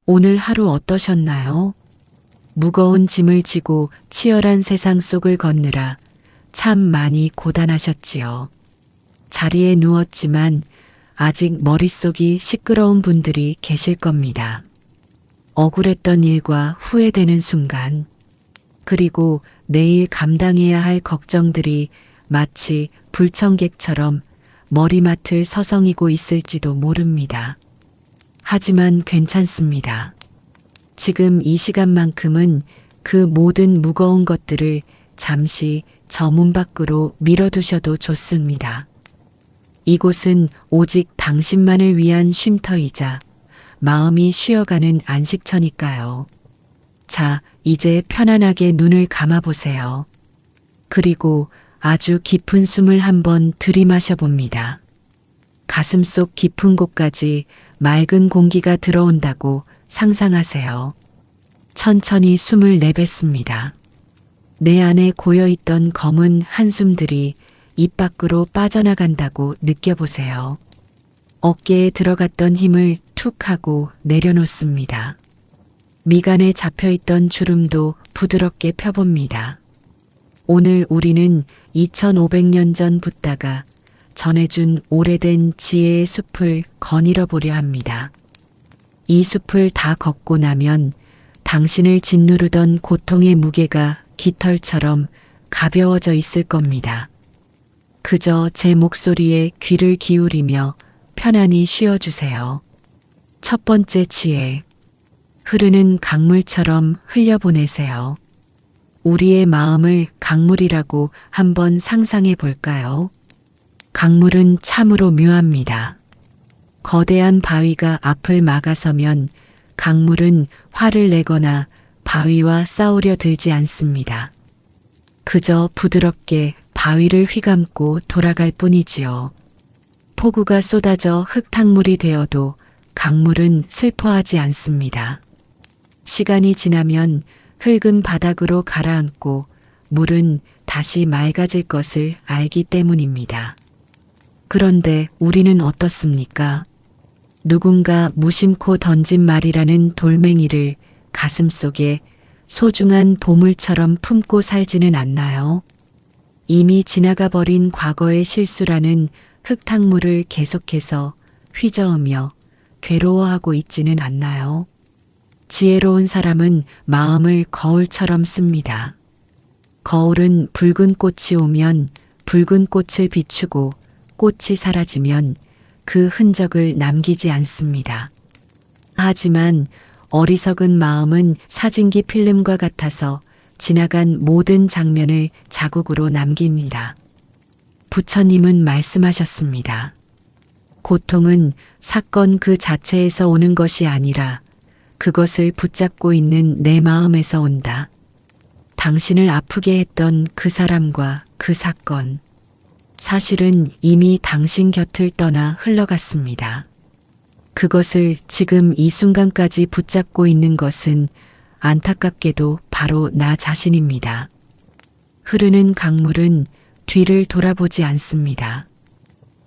오늘 하루 어떠셨나요? 무거운 짐을 지고 치열한 세상 속을 걷느라 참 많이 고단하셨지요. 자리에 누웠지만 아직 머릿속이 시끄러운 분들이 계실 겁니다. 억울했던 일과 후회되는 순간, 그리고 내일 감당해야 할 걱정들이 마치 불청객처럼 머리맡을 서성이고 있을지도 모릅니다. 하지만 괜찮습니다. 지금 이 시간만큼은 그 모든 무거운 것들을 잠시 저 문 밖으로 밀어두셔도 좋습니다. 이곳은 오직 당신만을 위한 쉼터이자 마음이 쉬어가는 안식처니까요. 자, 이제 편안하게 눈을 감아보세요. 그리고 아주 깊은 숨을 한번 들이마셔 봅니다. 가슴속 깊은 곳까지 맑은 공기가 들어온다고 상상하세요. 천천히 숨을 내뱉습니다. 내 안에 고여있던 검은 한숨들이 입 밖으로 빠져나간다고 느껴보세요. 어깨에 들어갔던 힘을 툭 하고 내려놓습니다. 미간에 잡혀있던 주름도 부드럽게 펴봅니다. 오늘 우리는 2500년 전 붓다가 전해준 오래된 지혜의 숲을 거닐어 보려 합니다. 이 숲을 다 걷고 나면 당신을 짓누르던 고통의 무게가 깃털처럼 가벼워져 있을 겁니다. 그저 제 목소리에 귀를 기울이며 편안히 쉬어주세요. 첫 번째 지혜. 흐르는 강물처럼 흘려보내세요. 우리의 마음을 강물이라고 한번 상상해 볼까요? 강물은 참으로 묘합니다. 거대한 바위가 앞을 막아서면 강물은 화를 내거나 바위와 싸우려 들지 않습니다. 그저 부드럽게 바위를 휘감고 돌아갈 뿐이지요. 폭우가 쏟아져 흙탕물이 되어도 강물은 슬퍼하지 않습니다. 시간이 지나면 흙은 바닥으로 가라앉고 물은 다시 맑아질 것을 알기 때문입니다. 그런데 우리는 어떻습니까? 누군가 무심코 던진 말이라는 돌멩이를 가슴속에 소중한 보물처럼 품고 살지는 않나요? 이미 지나가 버린 과거의 실수라는 흙탕물을 계속해서 휘저으며 괴로워하고 있지는 않나요? 지혜로운 사람은 마음을 거울처럼 씁니다. 거울은 붉은 꽃이 오면 붉은 꽃을 비추고 꽃이 사라지면 그 흔적을 남기지 않습니다. 하지만 어리석은 마음은 사진기 필름과 같아서 지나간 모든 장면을 자국으로 남깁니다. 부처님은 말씀하셨습니다. 고통은 사건 그 자체에서 오는 것이 아니라 그것을 붙잡고 있는 내 마음에서 온다. 당신을 아프게 했던 그 사람과 그 사건, 사실은 이미 당신 곁을 떠나 흘러갔습니다. 그것을 지금 이 순간까지 붙잡고 있는 것은 안타깝게도 바로 나 자신입니다. 흐르는 강물은 뒤를 돌아보지 않습니다.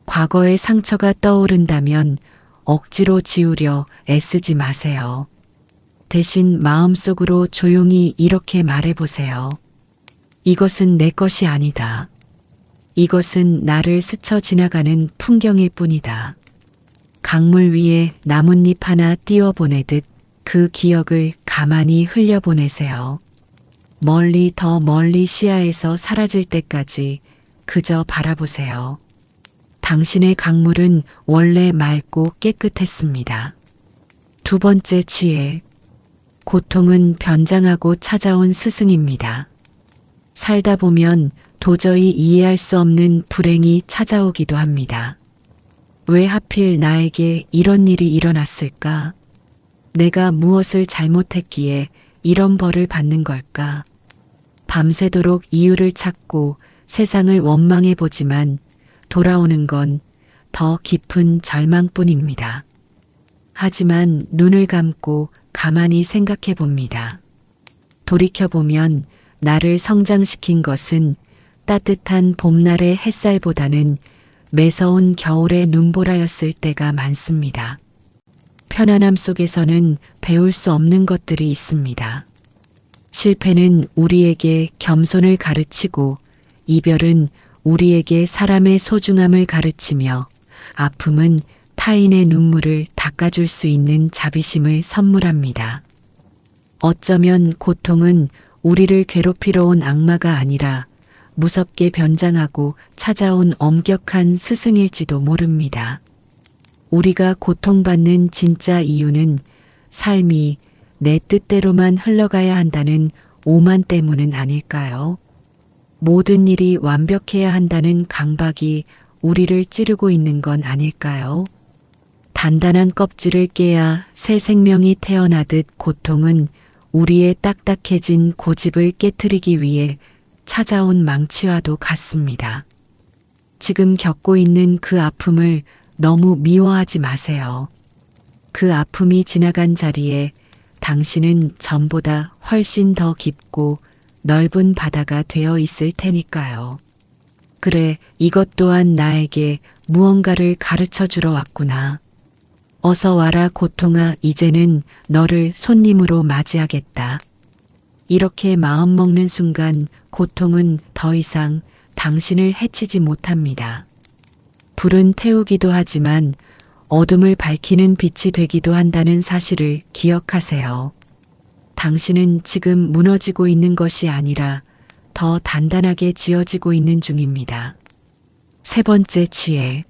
과거의 상처가 떠오른다면 억지로 지우려 애쓰지 마세요. 대신 마음속으로 조용히 이렇게 말해보세요. 이것은 내 것이 아니다. 이것은 나를 스쳐 지나가는 풍경일 뿐이다. 강물 위에 나뭇잎 하나 띄워보내듯 그 기억을 가만히 흘려보내세요. 멀리 더 멀리 시야에서 사라질 때까지 그저 바라보세요. 당신의 강물은 원래 맑고 깨끗했습니다. 두 번째 지혜. 고통은 변장하고 찾아온 스승입니다. 살다 보면 도저히 이해할 수 없는 불행이 찾아오기도 합니다. 왜 하필 나에게 이런 일이 일어났을까? 내가 무엇을 잘못했기에 이런 벌을 받는 걸까? 밤새도록 이유를 찾고 세상을 원망해 보지만 돌아오는 건 더 깊은 절망뿐입니다. 하지만 눈을 감고 가만히 생각해 봅니다. 돌이켜보면 나를 성장시킨 것은 따뜻한 봄날의 햇살보다는 매서운 겨울의 눈보라였을 때가 많습니다. 편안함 속에서는 배울 수 없는 것들이 있습니다. 실패는 우리에게 겸손을 가르치고 이별은 우리에게 사람의 소중함을 가르치며 아픔은 타인의 눈물을 닦아줄 수 있는 자비심을 선물합니다. 어쩌면 고통은 우리를 괴롭히러 온 악마가 아니라 무섭게 변장하고 찾아온 엄격한 스승일지도 모릅니다. 우리가 고통받는 진짜 이유는 삶이 내 뜻대로만 흘러가야 한다는 오만 때문은 아닐까요? 모든 일이 완벽해야 한다는 강박이 우리를 찌르고 있는 건 아닐까요? 단단한 껍질을 깨야 새 생명이 태어나듯 고통은 우리의 딱딱해진 고집을 깨트리기 위해 찾아온 망치와도 같습니다. 지금 겪고 있는 그 아픔을 너무 미워하지 마세요. 그 아픔이 지나간 자리에 당신은 전보다 훨씬 더 깊고 넓은 바다가 되어 있을 테니까요. 그래, 이것 또한 나에게 무언가를 가르쳐 주러 왔구나. 어서 와라 고통아, 이제는 너를 손님으로 맞이하겠다. 이렇게 마음먹는 순간 고통은 더 이상 당신을 해치지 못합니다. 불은 태우기도 하지만 어둠을 밝히는 빛이 되기도 한다는 사실을 기억하세요. 당신은 지금 무너지고 있는 것이 아니라 더 단단하게 지어지고 있는 중입니다. 세 번째 지혜.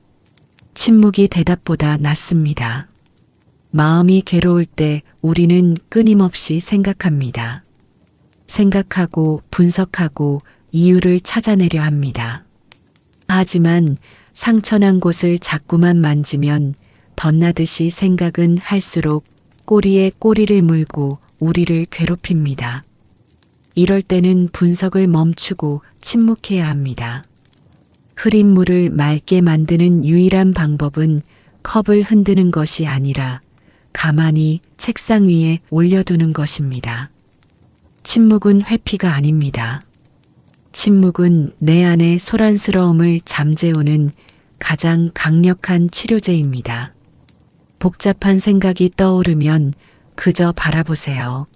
침묵이 대답보다 낫습니다. 마음이 괴로울 때 우리는 끊임없이 생각합니다. 생각하고 분석하고 이유를 찾아내려 합니다. 하지만 상처난 곳을 자꾸만 만지면 덧나듯이 생각은 할수록 꼬리에 꼬리를 물고 우리를 괴롭힙니다. 이럴 때는 분석을 멈추고 침묵해야 합니다. 흐린 물을 맑게 만드는 유일한 방법은 컵을 흔드는 것이 아니라 가만히 책상 위에 올려두는 것입니다. 침묵은 회피가 아닙니다. 침묵은 내 안의 소란스러움을 잠재우는 가장 강력한 치료제입니다. 복잡한 생각이 떠오르면 그저 바라보세요.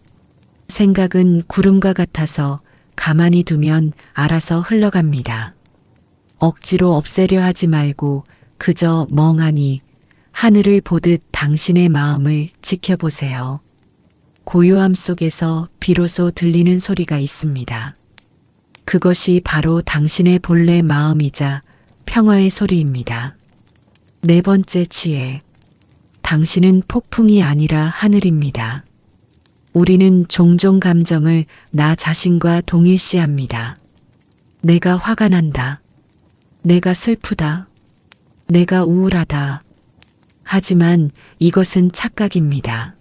생각은 구름과 같아서 가만히 두면 알아서 흘러갑니다. 억지로 없애려 하지 말고 그저 멍하니 하늘을 보듯 당신의 마음을 지켜보세요. 고요함 속에서 비로소 들리는 소리가 있습니다. 그것이 바로 당신의 본래 마음이자 평화의 소리입니다. 네 번째 지혜. 당신은 폭풍이 아니라 하늘입니다. 우리는 종종 감정을 나 자신과 동일시합니다. 내가 화가 난다. 내가 슬프다. 내가 우울하다. 하지만 이것은 착각입니다.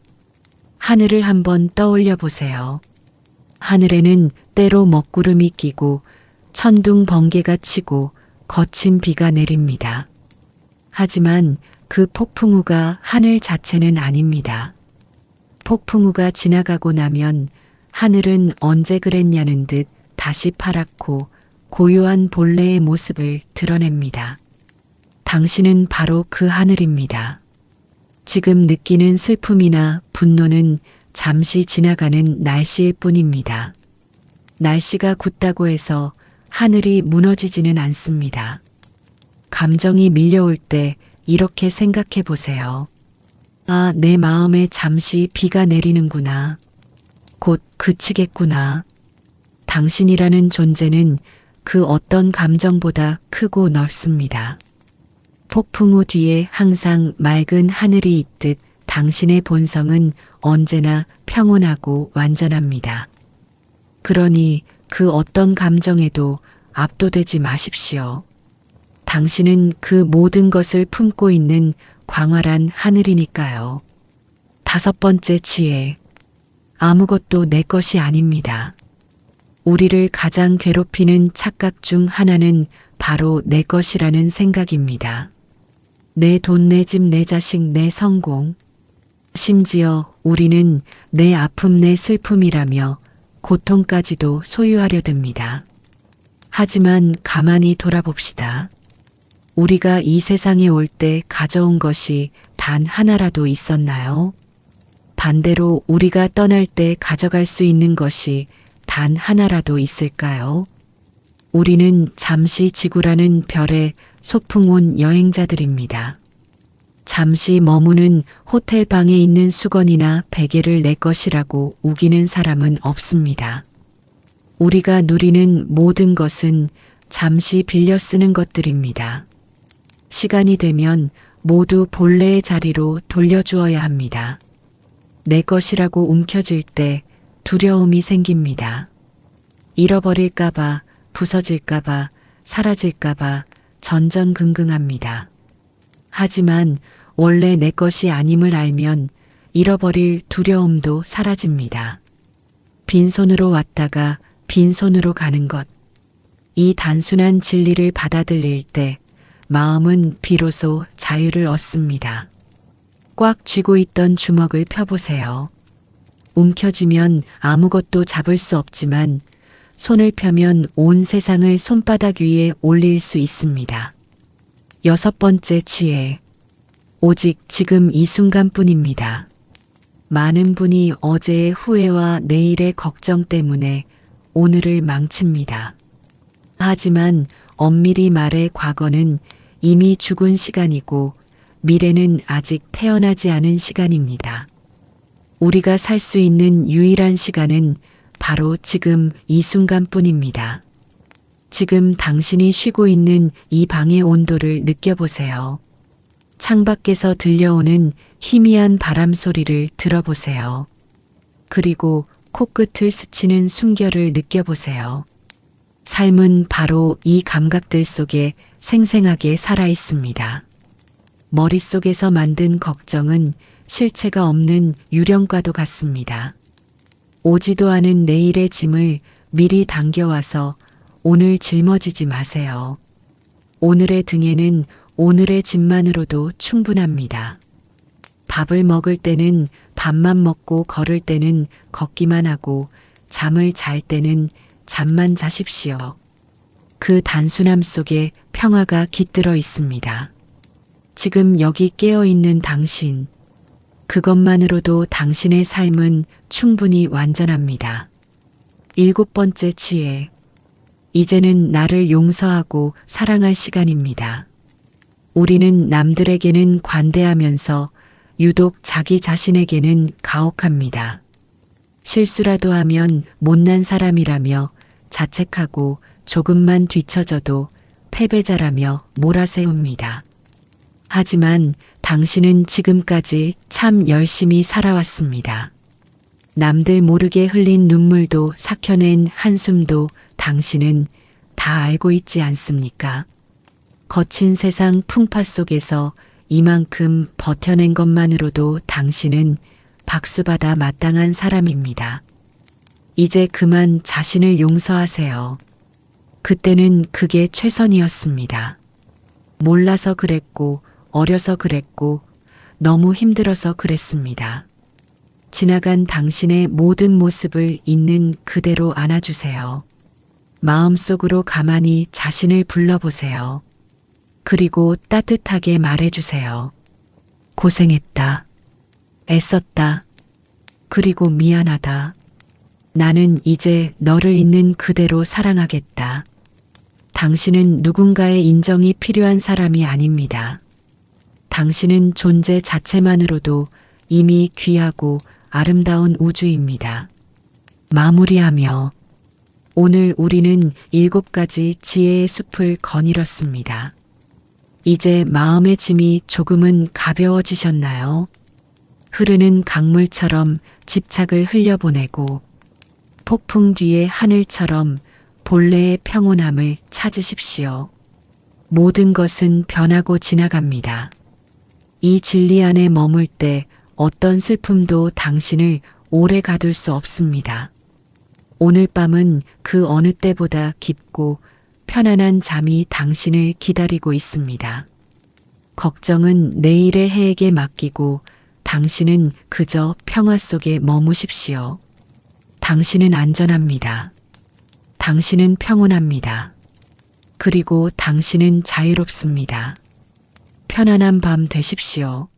하늘을 한번 떠올려 보세요. 하늘에는 때로 먹구름이 끼고 천둥 번개가 치고 거친 비가 내립니다. 하지만 그 폭풍우가 하늘 자체는 아닙니다. 폭풍우가 지나가고 나면 하늘은 언제 그랬냐는 듯 다시 파랗고 고요한 본래의 모습을 드러냅니다. 당신은 바로 그 하늘입니다. 지금 느끼는 슬픔이나 분노는 잠시 지나가는 날씨일 뿐입니다. 날씨가 굳다고 해서 하늘이 무너지지는 않습니다. 감정이 밀려올 때 이렇게 생각해 보세요. 아, 내 마음에 잠시 비가 내리는구나. 곧 그치겠구나. 당신이라는 존재는 그 어떤 감정보다 크고 넓습니다. 폭풍우 뒤에 항상 맑은 하늘이 있듯 당신의 본성은 언제나 평온하고 완전합니다. 그러니 그 어떤 감정에도 압도되지 마십시오. 당신은 그 모든 것을 품고 있는 광활한 하늘이니까요. 다섯 번째 지혜. 아무것도 내 것이 아닙니다. 우리를 가장 괴롭히는 착각 중 하나는 바로 내 것이라는 생각입니다. 내 돈, 내 집, 내 자식, 내 성공. 심지어 우리는 내 아픔, 내 슬픔이라며 고통까지도 소유하려 듭니다. 하지만 가만히 돌아봅시다. 우리가 이 세상에 올 때 가져온 것이 단 하나라도 있었나요? 반대로 우리가 떠날 때 가져갈 수 있는 것이 단 하나라도 있을까요? 우리는 잠시 지구라는 별에 소풍 온 여행자들입니다. 잠시 머무는 호텔 방에 있는 수건이나 베개를 내 것이라고 우기는 사람은 없습니다. 우리가 누리는 모든 것은 잠시 빌려 쓰는 것들입니다. 시간이 되면 모두 본래의 자리로 돌려주어야 합니다. 내 것이라고 움켜쥘 때 두려움이 생깁니다. 잃어버릴까봐, 부서질까봐, 사라질까봐 전전긍긍합니다. 하지만 원래 내 것이 아님을 알면 잃어버릴 두려움도 사라집니다. 빈손으로 왔다가 빈손으로 가는 것. 이 단순한 진리를 받아들일 때 마음은 비로소 자유를 얻습니다. 꽉 쥐고 있던 주먹을 펴보세요. 움켜쥐면 아무것도 잡을 수 없지만 손을 펴면 온 세상을 손바닥 위에 올릴 수 있습니다. 6번째 지혜. 오직 지금 이 순간뿐입니다. 많은 분이 어제의 후회와 내일의 걱정 때문에 오늘을 망칩니다. 하지만 엄밀히 말해 과거는 이미 죽은 시간이고 미래는 아직 태어나지 않은 시간입니다. 우리가 살 수 있는 유일한 시간은 바로 지금 이 순간뿐입니다. 지금 당신이 쉬고 있는 이 방의 온도를 느껴보세요. 창밖에서 들려오는 희미한 바람 소리를 들어보세요. 그리고 코끝을 스치는 숨결을 느껴보세요. 삶은 바로 이 감각들 속에 생생하게 살아 있습니다. 머릿속에서 만든 걱정은 실체가 없는 유령과도 같습니다. 오지도 않은 내일의 짐을 미리 당겨와서 오늘 짊어지지 마세요. 오늘의 등에는 오늘의 짐만으로도 충분합니다. 밥을 먹을 때는 밥만 먹고 걸을 때는 걷기만 하고 잠을 잘 때는 잠만 자십시오. 그 단순함 속에 평화가 깃들어 있습니다. 지금 여기 깨어 있는 당신, 그것만으로도 당신의 삶은 충분히 완전합니다. 7번째 지혜. 이제는 나를 용서하고 사랑할 시간입니다. 우리는 남들에게는 관대하면서 유독 자기 자신에게는 가혹합니다. 실수라도 하면 못난 사람이라며 자책하고 조금만 뒤처져도 패배자라며 몰아세웁니다. 하지만 당신은 지금까지 참 열심히 살아왔습니다. 남들 모르게 흘린 눈물도 삭혀낸 한숨도 당신은 다 알고 있지 않습니까? 거친 세상 풍파 속에서 이만큼 버텨낸 것만으로도 당신은 박수받아 마땅한 사람입니다. 이제 그만 자신을 용서하세요. 그때는 그게 최선이었습니다. 몰라서 그랬고, 어려서 그랬고, 너무 힘들어서 그랬습니다. 지나간 당신의 모든 모습을 있는 그대로 안아주세요. 마음속으로 가만히 자신을 불러보세요. 그리고 따뜻하게 말해주세요. 고생했다. 애썼다. 그리고 미안하다. 나는 이제 너를 있는 그대로 사랑하겠다. 당신은 누군가의 인정이 필요한 사람이 아닙니다. 당신은 존재 자체만으로도 이미 귀하고 아름다운 우주입니다. 마무리하며 오늘 우리는 7가지 지혜의 숲을 거닐었습니다. 이제 마음의 짐이 조금은 가벼워지셨나요? 흐르는 강물처럼 집착을 흘려보내고 폭풍 뒤의 하늘처럼 본래의 평온함을 찾으십시오. 모든 것은 변하고 지나갑니다. 이 진리 안에 머물 때 어떤 슬픔도 당신을 오래 가둘 수 없습니다. 오늘 밤은 그 어느 때보다 깊고 편안한 잠이 당신을 기다리고 있습니다. 걱정은 내일의 해에게 맡기고 당신은 그저 평화 속에 머무십시오. 당신은 안전합니다. 당신은 평온합니다. 그리고 당신은 자유롭습니다. 편안한 밤 되십시오.